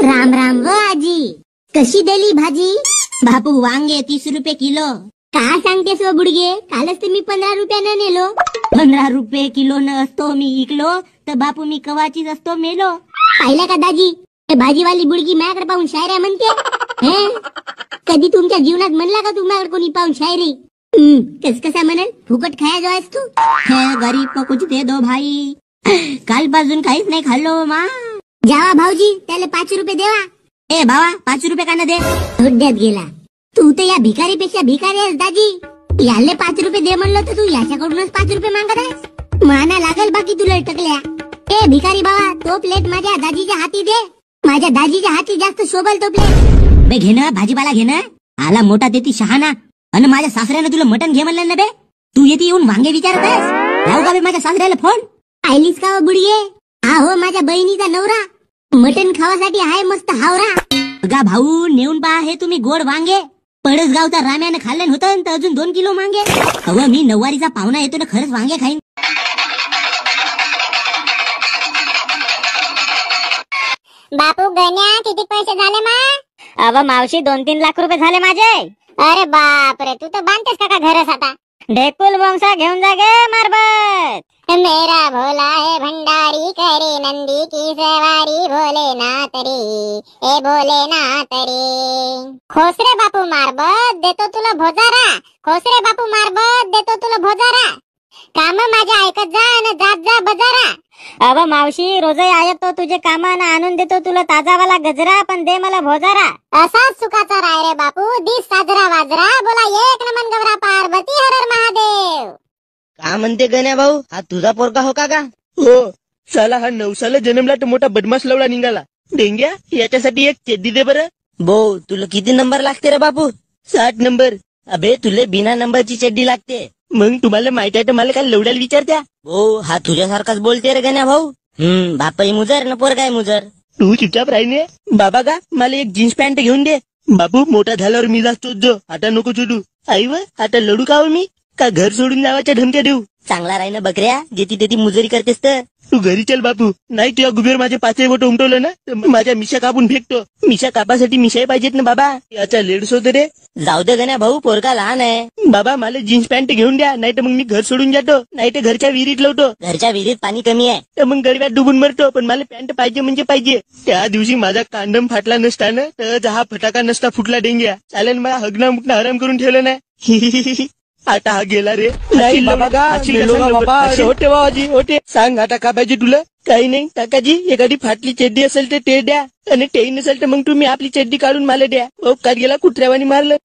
राम राम व आजी, कशी दिली भाजी? बापू वांगे 30 रुपये किलो. का सांगतेस व बुडगे, कालच तर मी 15 रुपयानं नेलो. 15 रुपये किलो न असतो मी इकलो तर बापू मी कवाचीच असतो मेलो. पाहिला का दाजी, भाजीवाली बुडगी माझ्याकडे पाहून शायऱ्या म्हणते. कधी तुमच्या जीवनात म्हणला का तुम्हाला कोणी पाहून शायरी? कसा म्हणेल, फुकट खाया जो आहेस तू. गरीब को कुछ दे दो भाई, कालपासून काहीच नाही खाल्लो मा. जावा भाऊजी, त्याला 5 रुपये देवा. ए भावा, 5 रुपये का न दे? धोड्यात गेला तू तर. या भिकारीपेक्षा भिकारी आहेस दाजी. याले 5 रुपये दे म्हणलं तर तू याच्याकडूनच 5 रुपये मागत आहेस. माना लागल बाकी तुला टकल्या. ए भिकारी बाबा, तो प्लेट माझ्या दाजीच्या हाती दे. माझ्या दाजीच्या हाती जास्त शोभल तो प्लेट. बे घेणं भाजीपाला घेणं. आला मोठा देती शहाणा, आणि माझ्या सासऱ्यानं तुला मटण घे म्हणलं ना बे. तू येते येऊन वांगे विचारत आहेस. लावू का बे माझ्या सासऱ्याला फोन? आयलीस का बुडगे? हा हो, माझ्या बहिणीचा नवरा मटण खावासाठी हाय मस्त हावरा. बघा भाऊ, नेऊन पहा हे तुम्ही गोड वांगे. पडसगावचा राम्यानं खाल्लं होतं तर अजून 2 किलो मांगे. अव मी नववारीचा पाहुणा येतो ना, खरंच वांगे खाईन. बापू गण्या, किती पैसे झाले मा? अव मावशी 2-3 लाख रुपये झाले माझे. अरे बाप रे, तू तर बांधतेस का घरच आता? ढेकुल बोंगसा घेऊन जा गे मारबत. मेरा भोला है भंडारी, करे नंदी की सवारी, भोलेनाथ रे, ए भोलेनाथ रे. खोस रे बापू मारबत, देतो तुला भोजारा. खोस रे बापू मारबत, देतो तुला भोजारा. काम माझ्या ऐकत जा आणि जात जा बजारा. अव मावशी, रोजही येतो तुझे कामानं आणून देतो तुला ताजावाला गजरा, पण दे मला भोजारा. असाच सुखाचा राय रे बापू, दिस साजरा वाजरा. बोला एक नमन गौरा पार्वती, हर हर महादेव. का म्हणते गण्या भाऊ, हा तुझा पोरगा हो का? हो, साला हा 9 साला जन्मला तर मोठा बदमाश लवडा निघाला. डेंग्या, याच्यासाठी एक चेद्दी दे बरं. भाऊ, तुला किती नंबर लागते रे बापू? 60 नंबर. अबे, तुले बिना नंबरची चड्डी लागते. मग तुम्हाला माहित आहे तर मला काय लवड्याला विचारत्या? भाऊ, हा तुझ्यासारखाच बोलते रे गण्या भाऊ. बापाई मुजर न पोरगाय मुजर. तू चुपचाप राहीने. बाबा का, मला एक जीन्स पॅन्ट घेऊन दे. बापू, मोठा झाल्यावर मी जातो जो, आता नको चुडू. आई व, आता लढू का हो मी? का घर सोडून जावाच्या धमक्या देऊ? चांगला राही ना बकऱ्या, जेती तेती मुजरी करतेस तर. तू घरी चल बापू, नाही तुझ्या गुबेर माझे 5 बोट उमटवलं ना तर माझ्या मिशा कापून फेकतो. मिशा कापासाठी मिशाही पाहिजेत ना बाबा. याचा लेडस होत रे. जाऊ दे गण्या भाऊ, पोरगा लहान आहे. बाबा, मला जीन्स पॅन्ट घेऊन द्या, नाही तर मग मी घर सोडून जातो, नाही तर घरच्या विहिरीत लावतो. घरच्या विहिरीत पाणी कमी आहे तर मग गडव्यात डुबून मरतो. पण मला पॅन्ट पाहिजे म्हणजे पाहिजे. त्या दिवशी माझा कांडम फाटला नसताना तर हा फटाका नसता फुटला डेंग्या. चालेल, मला हगना मुकना आराम करून ठेवलं नाही. आता हा गेला रे. नाही बाबा का, गेलो का बाबा? होते बाबाजी, होते. सांग आता का पाहिजे तुला? काही नाही काकाजी, एखादी फाटली चड्डी असेल तर ते द्या, आणि तेही नसेल तर मग तुम्ही आपली चड्डी काढून मला द्या. ओ का गेला, कुत्र्यावानी मारलं.